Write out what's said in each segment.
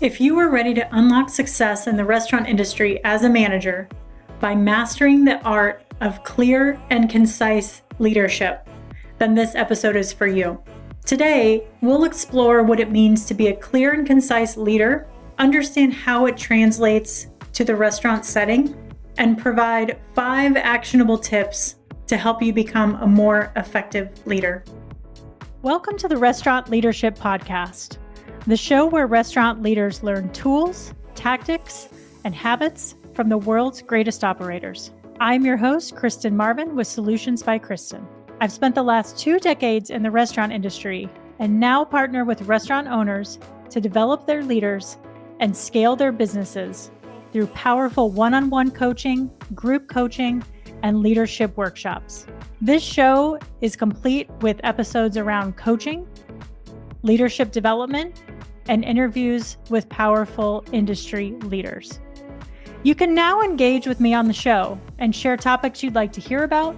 If you are ready to unlock success in the restaurant industry as a manager by mastering the art of clear and concise leadership, then this episode is for you. Today, we'll explore what it means to be a clear and concise leader, understand how it translates to the restaurant setting, and provide 5 actionable tips to help you become a more effective leader. Welcome to the Restaurant Leadership Podcast, the show where restaurant leaders learn tools, tactics, and habits from the world's greatest operators. I'm your host, Kristen Marvin with Solutions by Kristen. I've spent the last 2 decades in the restaurant industry and now partner with restaurant owners to develop their leaders and scale their businesses through powerful one-on-one coaching, group coaching, and leadership workshops. This show is complete with episodes around coaching, leadership development, and interviews with powerful industry leaders. You can now engage with me on the show and share topics you'd like to hear about,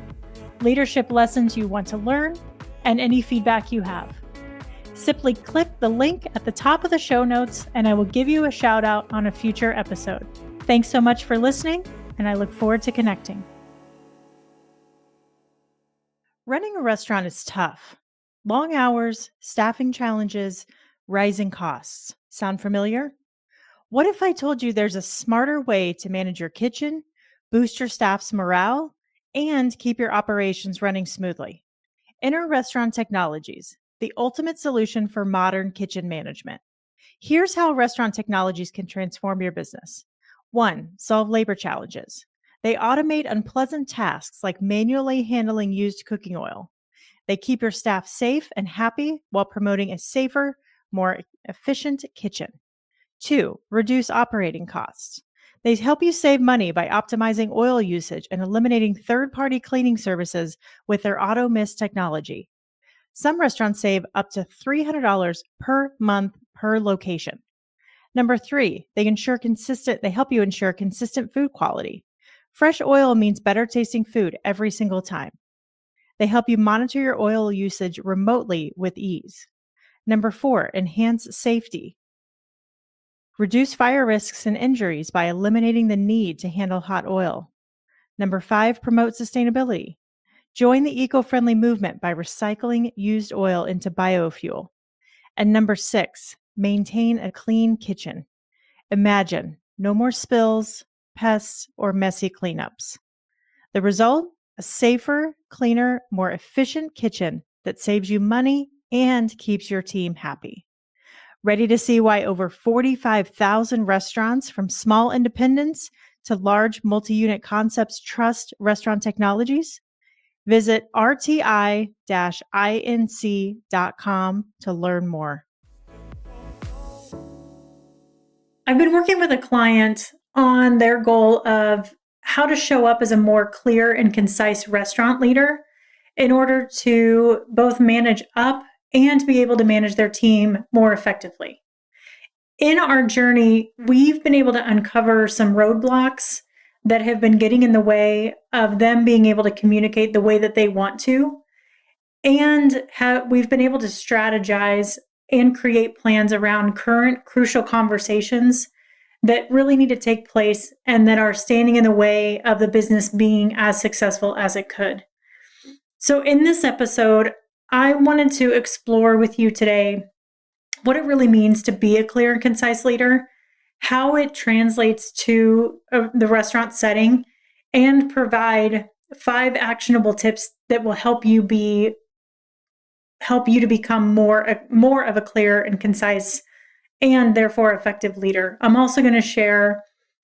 leadership lessons you want to learn, and any feedback you have. Simply click the link at the top of the show notes and I will give you a shout out on a future episode. Thanks so much for listening, and I look forward to connecting. Running a restaurant is tough. Long hours, staffing challenges, rising costs. Sound familiar? What if I told you there's a smarter way to manage your kitchen, boost your staff's morale, and keep your operations running smoothly? Enter Restaurant Technologies, the ultimate solution for modern kitchen management. Here's how restaurant technologies can transform your business. 1. Solve labor challenges. They automate unpleasant tasks like manually handling used cooking oil. They keep your staff safe and happy while promoting a safer, more efficient kitchen. 2. Reduce operating costs. They help you save money by optimizing oil usage and eliminating third-party cleaning services with their auto mist technology. Some restaurants save up to $300 per month per location. 3, they help you ensure consistent food quality. Fresh oil means better tasting food every single time. They help you monitor your oil usage remotely with ease. 4, enhance safety. Reduce fire risks and injuries by eliminating the need to handle hot oil. 5, promote sustainability. Join the eco-friendly movement by recycling used oil into biofuel. And 6, maintain a clean kitchen. Imagine no more spills, pests, or messy cleanups. The result? A safer, cleaner, more efficient kitchen that saves you money and keeps your team happy. Ready to see why over 45,000 restaurants, from small independents to large multi-unit concepts, trust Restaurant Technologies? Visit rti-inc.com to learn more. I've been working with a client on their goal of how to show up as a more clear and concise restaurant leader in order to both manage up and be able to manage their team more effectively. In our journey, we've been able to uncover some roadblocks that have been getting in the way of them being able to communicate the way that they want to. And we've been able to strategize and create plans around current crucial conversations that really need to take place and that are standing in the way of the business being as successful as it could. So in this episode, I wanted to explore with you today what it really means to be a clear and concise leader, how it translates to the restaurant setting, and provide 5 actionable tips that will help you to become more of a clear and concise and therefore effective leader. I'm also going to share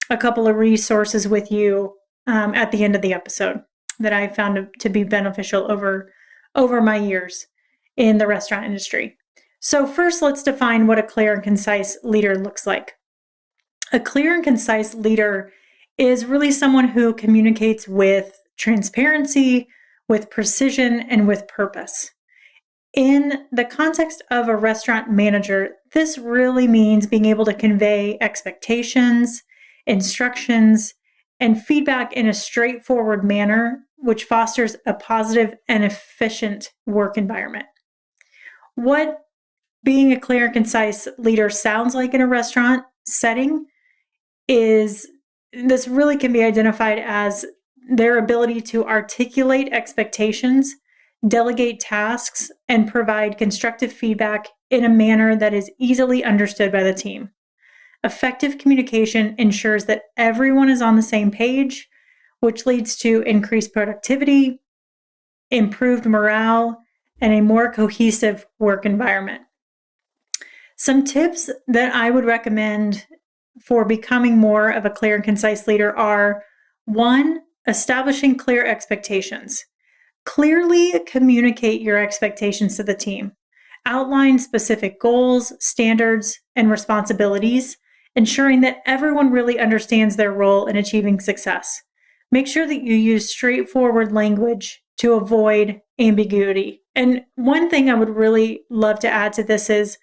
a couple of resources with you at the end of the episode that I found to be beneficial over my years in the restaurant industry. So first, let's define what a clear and concise leader looks like. A clear and concise leader is really someone who communicates with transparency, with precision, and with purpose. In the context of a restaurant manager, this really means being able to convey expectations, instructions, and feedback in a straightforward manner, which fosters a positive and efficient work environment. What being a clear and concise leader sounds like in a restaurant setting is this really can be identified as their ability to articulate expectations, delegate tasks, and provide constructive feedback in a manner that is easily understood by the team. Effective communication ensures that everyone is on the same page, which leads to increased productivity, improved morale, and a more cohesive work environment. Some tips that I would recommend for becoming more of a clear and concise leader are: 1, establishing clear expectations. Clearly communicate your expectations to the team. Outline specific goals, standards, and responsibilities, ensuring that everyone really understands their role in achieving success. Make sure that you use straightforward language to avoid ambiguity. And one thing I would really love to add to this is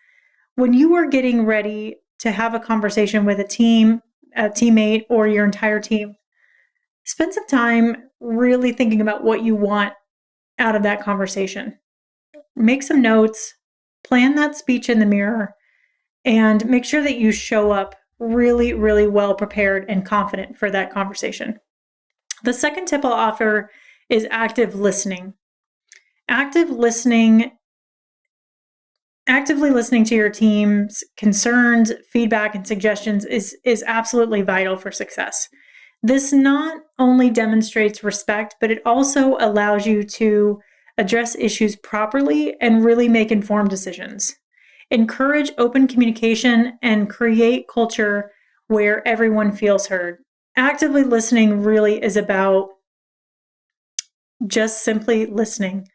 when you are getting ready to have a conversation with a teammate, or your entire team, spend some time really thinking about what you want out of that conversation. Make some notes, plan that speech in the mirror, and make sure that you show up really, really well prepared and confident for that conversation. The second tip I'll offer is active listening. Actively listening to your team's concerns, feedback, and suggestions is absolutely vital for success. This not only demonstrates respect, but it also allows you to address issues properly and really make informed decisions. Encourage open communication and create culture where everyone feels heard. Actively listening really is about just simply listening.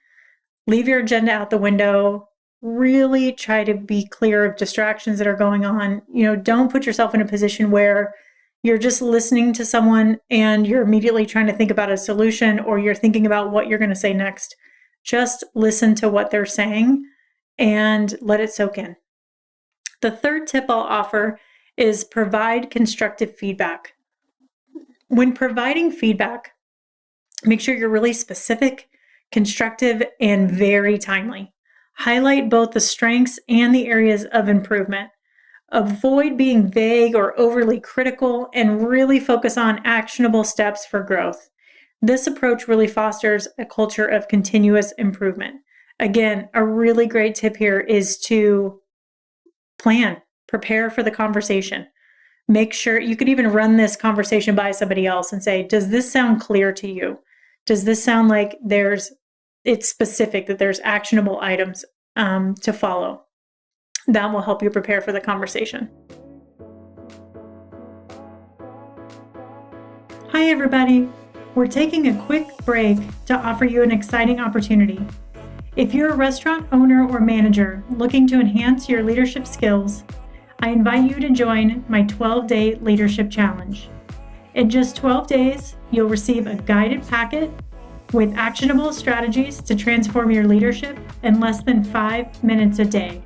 Leave your agenda out the window. Really try to be clear of distractions that are going on. Don't put yourself in a position where you're just listening to someone and you're immediately trying to think about a solution, or you're thinking about what you're going to say next. Just listen to what they're saying and let it soak in. The third tip I'll offer is provide constructive feedback. When providing feedback, make sure you're really specific, constructive, and very timely. Highlight both the strengths and the areas of improvement. Avoid being vague or overly critical, and really focus on actionable steps for growth. This approach really fosters a culture of continuous improvement. Again, a really great tip here is to prepare for the conversation. Make sure you could even run this conversation by somebody else and say, does this sound clear to you? Does this sound like it's specific, that there's actionable items to follow? That will help you prepare for the conversation. Hi, everybody. We're taking a quick break to offer you an exciting opportunity. If you're a restaurant owner or manager looking to enhance your leadership skills, I invite you to join my 12-day leadership challenge. In just 12 days, you'll receive a guided packet with actionable strategies to transform your leadership in less than 5 minutes a day.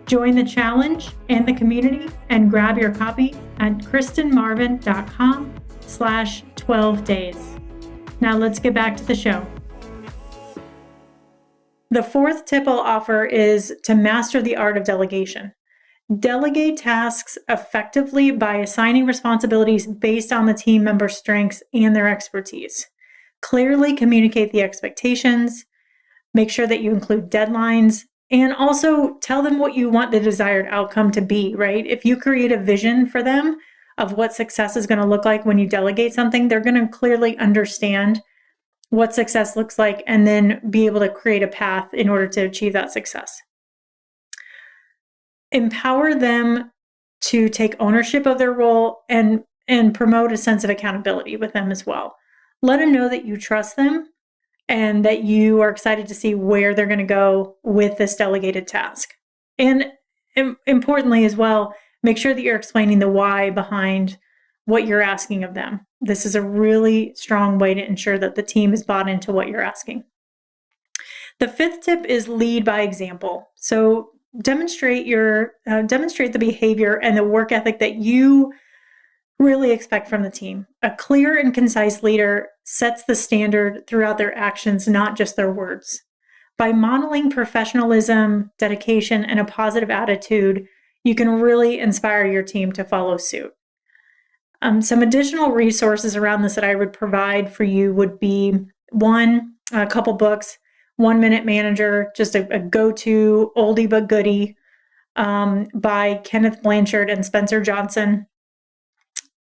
Join the challenge and the community and grab your copy at kristenmarvin.com/12 days. Now let's get back to the show. The fourth tip I'll offer is to master the art of delegation. Delegate tasks effectively by assigning responsibilities based on the team member's strengths and their expertise. Clearly communicate the expectations, make sure that you include deadlines, and also tell them what you want the desired outcome to be, right? If you create a vision for them of what success is going to look like when you delegate something, they're going to clearly understand what success looks like and then be able to create a path in order to achieve that success. Empower them to take ownership of their role and promote a sense of accountability with them as well. Let them know that you trust them and that you are excited to see where they're going to go with this delegated task. And importantly as well, make sure that you're explaining the why behind what you're asking of them. This is a really strong way to ensure that the team is bought into what you're asking. The fifth tip is lead by example. So demonstrate the behavior and the work ethic that you really expect from the team. A clear and concise leader sets the standard throughout their actions, not just their words. By modeling professionalism, dedication, and a positive attitude, you can really inspire your team to follow suit. Some additional resources around this that I would provide for you would be one, a couple books, 1 Minute Manager, just a go-to oldie but goodie by Kenneth Blanchard and Spencer Johnson.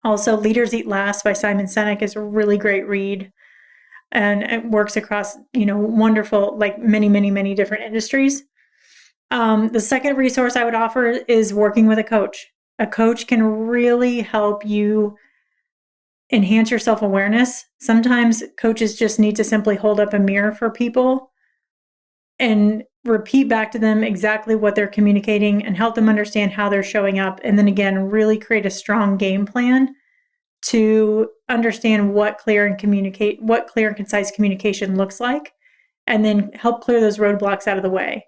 Also, Leaders Eat Last by Simon Sinek is a really great read. And it works across, wonderful, like many different industries. The second resource I would offer is working with a coach. A coach can really help you enhance your self-awareness. Sometimes coaches just need to simply hold up a mirror for people and repeat back to them exactly what they're communicating and help them understand how they're showing up. And then again, really create a strong game plan to understand what clear and concise communication looks like, and then help clear those roadblocks out of the way.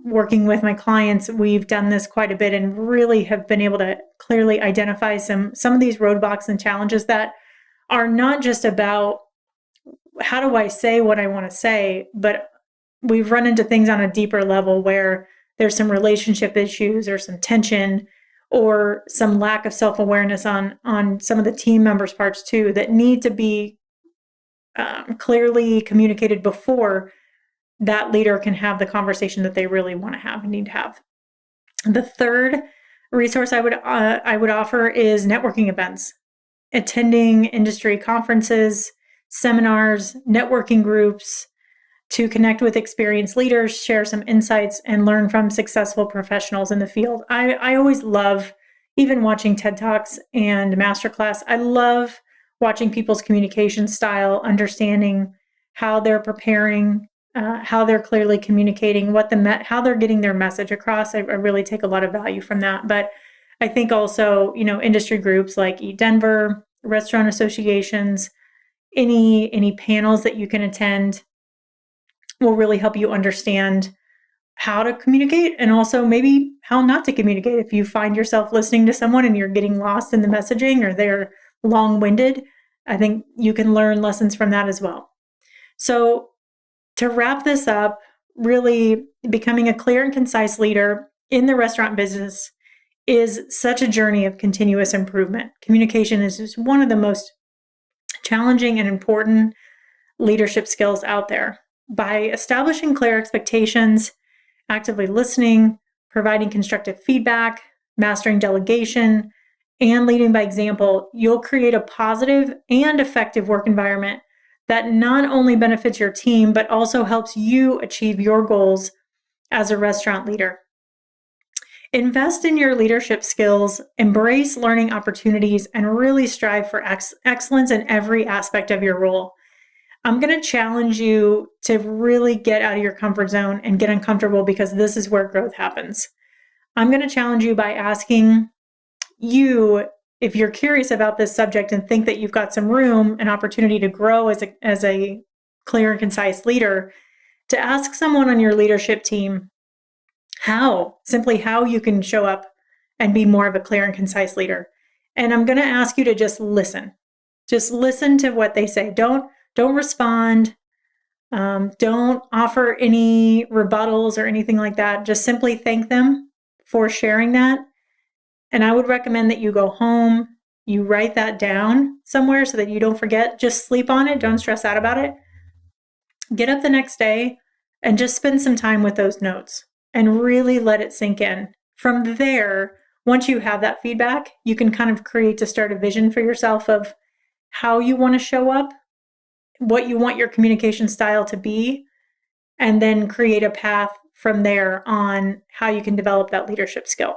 Working with my clients, we've done this quite a bit and really have been able to clearly identify some of these roadblocks and challenges that are not just about how do I say what I want to say, but we've run into things on a deeper level where there's some relationship issues or some tension or some lack of self-awareness on some of the team members' parts too that need to be clearly communicated before that leader can have the conversation that they really want to have and need to have. The third resource I would offer is networking events, attending industry conferences, seminars, networking groups to connect with experienced leaders, share some insights, and learn from successful professionals in the field. I always love even watching TED Talks and Masterclass. I love watching people's communication style, understanding how they're preparing, how they're clearly communicating, how they're getting their message across. I really take a lot of value from that. But I think also, industry groups like Eat Denver, restaurant associations, any panels that you can attend will really help you understand how to communicate and also maybe how not to communicate. If you find yourself listening to someone and you're getting lost in the messaging or they're long-winded, I think you can learn lessons from that as well. So to wrap this up, really becoming a clear and concise leader in the restaurant business is such a journey of continuous improvement. Communication is just one of the most challenging and important leadership skills out there. By establishing clear expectations, actively listening, providing constructive feedback, mastering delegation, and leading by example, you'll create a positive and effective work environment that not only benefits your team, but also helps you achieve your goals as a restaurant leader. Invest in your leadership skills, embrace learning opportunities, and really strive for excellence in every aspect of your role. I'm going to challenge you to really get out of your comfort zone and get uncomfortable because this is where growth happens. I'm going to challenge you by asking you, if you're curious about this subject and think that you've got some room and opportunity to grow as a clear and concise leader, to ask someone on your leadership team simply how you can show up and be more of a clear and concise leader. And I'm going to ask you to just listen. Just listen to what they say. Don't respond. Don't offer any rebuttals or anything like that. Just simply thank them for sharing that. And I would recommend that you go home, you write that down somewhere so that you don't forget. Just sleep on it. Don't stress out about it. Get up the next day and just spend some time with those notes and really let it sink in. From there, once you have that feedback, you can kind of start a vision for yourself of how you want to show up, what you want your communication style to be, and then create a path from there on how you can develop that leadership skill.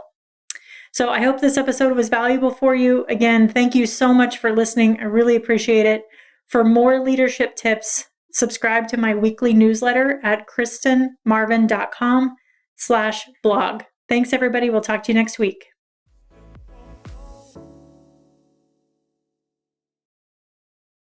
So I hope this episode was valuable for you. Again, thank you so much for listening. I really appreciate it. For more leadership tips, subscribe to my weekly newsletter at kristenmarvin.com/blog. Thanks, everybody. We'll talk to you next week.